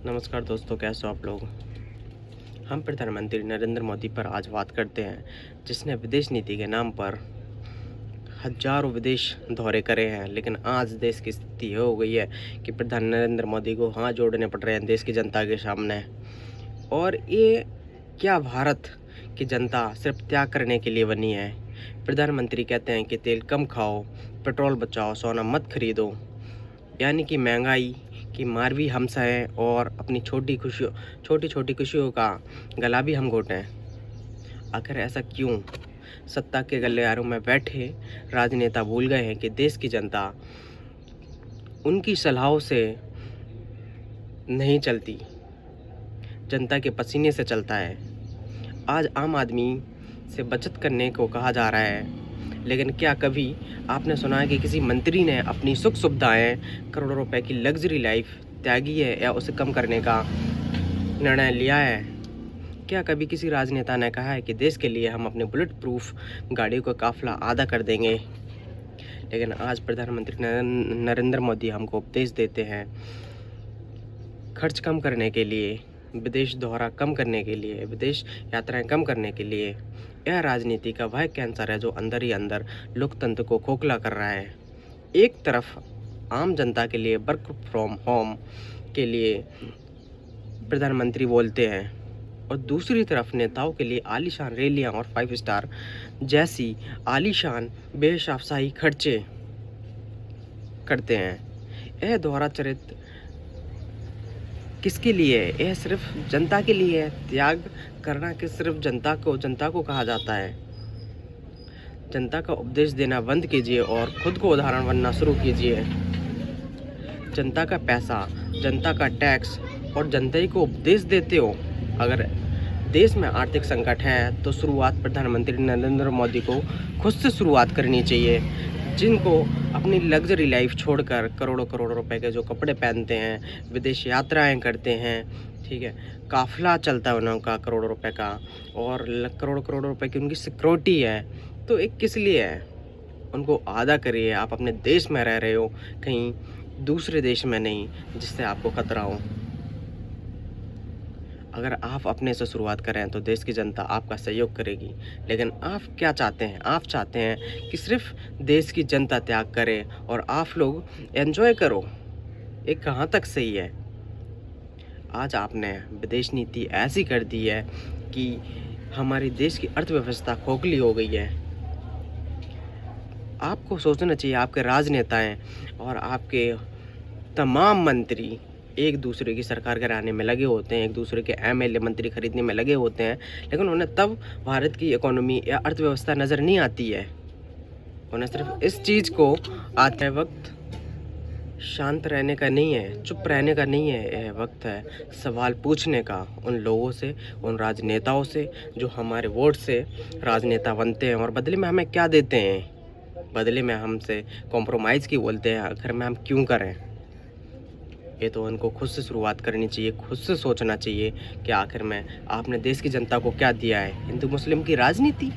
नमस्कार दोस्तों, कैसे हो आप लोग। हम प्रधानमंत्री नरेंद्र मोदी पर आज बात करते हैं, जिसने विदेश नीति के नाम पर हजारों विदेश दौरे करे हैं। लेकिन आज देश की स्थिति ये हो गई है कि प्रधान नरेंद्र मोदी को हाथ जोड़ने पड़ रहे हैं देश की जनता के सामने। और ये क्या भारत की जनता सिर्फ त्याग करने के लिए बनी है। प्रधानमंत्री कहते हैं कि तेल कम खाओ, पेट्रोल बचाओ, सोना मत खरीदो, यानी कि महंगाई की मार भी हम सहें और अपनी छोटी छोटी खुशियों का गला भी हम घोटें। आखिर ऐसा क्यों? सत्ता के गलियारों में बैठे राजनेता भूल गए हैं कि देश की जनता उनकी सलाहों से नहीं चलती, जनता के पसीने से चलता है। आज आम आदमी से बचत करने को कहा जा रहा है, लेकिन क्या कभी आपने सुना है कि किसी मंत्री ने अपनी सुख सुविधाएं, करोड़ों रुपए की लग्जरी लाइफ त्यागी है या उसे कम करने का निर्णय लिया है? क्या कभी किसी राजनेता ने कहा है कि देश के लिए हम अपने बुलेट प्रूफ गाड़ियों का काफिला आधा कर देंगे? लेकिन आज प्रधानमंत्री नरेंद्र मोदी हमको उपदेश देते हैं खर्च कम करने के लिए, विदेश दौरा कम करने के लिए, विदेश यात्राएं कम करने के लिए। यह राजनीति का वह कैंसर है जो अंदर ही अंदर लोकतंत्र को खोखला कर रहा है। एक तरफ आम जनता के लिए वर्क फ्रॉम होम के लिए प्रधानमंत्री बोलते हैं और दूसरी तरफ नेताओं के लिए आलीशान रैलियां और 5 स्टार जैसी आलीशान बेशाफशाही खर्चे करते हैं। यह दोहरा चरित्र किसके लिए है? यह सिर्फ जनता के लिए है। त्याग करना कि सिर्फ जनता को कहा जाता है। जनता का उपदेश देना बंद कीजिए और खुद को उदाहरण बनना शुरू कीजिए। जनता का पैसा, जनता का टैक्स और जनता ही को उपदेश देते हो। अगर देश में आर्थिक संकट है तो शुरुआत प्रधानमंत्री नरेंद्र मोदी को खुद से शुरुआत करनी चाहिए, जिनको अपनी लग्जरी लाइफ छोड़कर करोड़ों करोड़ों रुपए के जो कपड़े पहनते हैं, विदेश यात्राएं करते हैं, ठीक है, काफिला चलता है उनका करोड़ों रुपए का और करोड़ों करोड़ों रुपए की उनकी सिक्योरिटी है। तो एक किस लिए है? उनको आधा करिए। आप अपने देश में रह रहे हो, कहीं दूसरे देश में नहीं जिससे आपको खतरा हो। अगर आप अपने से शुरुआत करें तो देश की जनता आपका सहयोग करेगी। लेकिन आप क्या चाहते हैं? आप चाहते हैं कि सिर्फ देश की जनता त्याग करे और आप लोग एंजॉय करो। ये कहाँ तक सही है? आज आपने विदेश नीति ऐसी कर दी है कि हमारे देश की अर्थव्यवस्था खोखली हो गई है। आपको सोचना चाहिए, आपके राजनेताएं और आपके तमाम मंत्री एक दूसरे की सरकार गिराने में लगे होते हैं, एक दूसरे के एमएलए मंत्री खरीदने में लगे होते हैं, लेकिन उन्हें तब भारत की इकोनॉमी या अर्थव्यवस्था नज़र नहीं आती है। उन्हें सिर्फ इस चीज़ को आते वक्त शांत रहने का नहीं है, चुप रहने का नहीं है। यह वक्त है सवाल पूछने का उन लोगों से, उन राजनेताओं से जो हमारे वोट से राजनेता बनते हैं और बदले में हमें क्या देते हैं। बदले में हमसे कॉम्प्रोमाइज़ की बोलते हैं। आखिर में हम क्यों करें? ये तो उनको खुद से शुरुआत करनी चाहिए, खुद से सोचना चाहिए कि आखिर में आपने देश की जनता को क्या दिया है। हिंदू मुस्लिम की राजनीति,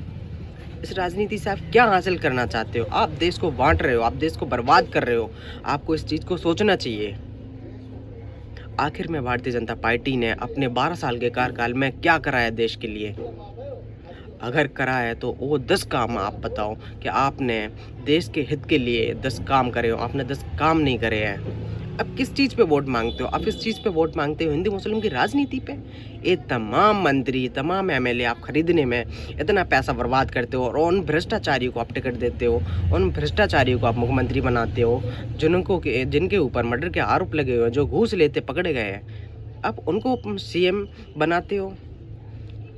इस राजनीति से आप क्या हासिल करना चाहते हो? आप देश को बांट रहे हो, आप देश को बर्बाद कर रहे हो। आपको इस चीज़ को सोचना चाहिए। आखिर में भारतीय जनता पार्टी ने अपने 12 साल के कार्यकाल में क्या करा है देश के लिए? अगर करा है तो वो 10 काम आप बताओ कि आपने देश के हित के लिए 10 काम करे हो। आपने 10 काम नहीं करे हैं। अब किस चीज़ पे वोट मांगते हो? आप इस चीज़ पे वोट मांगते हो हिंदू मुस्लिम की राजनीति पे। ये तमाम मंत्री, तमाम एमएलए आप खरीदने में इतना पैसा बर्बाद करते हो और उन भ्रष्टाचारियों को आप टिकट देते हो, उन भ्रष्टाचारियों को आप मुख्यमंत्री बनाते हो, जिनके ऊपर मर्डर के आरोप लगे हुए हैं, जो घूस लेते पकड़े गए हैं। अब उनको सीएम बनाते हो,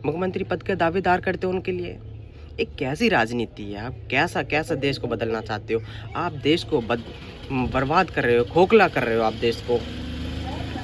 मुख्यमंत्री पद के दावेदार करते हो उनके लिए। एक कैसी राजनीति है? आप कैसा देश को बदलना चाहते हो? आप देश को बर्बाद कर रहे हो, खोखला कर रहे हो आप देश को।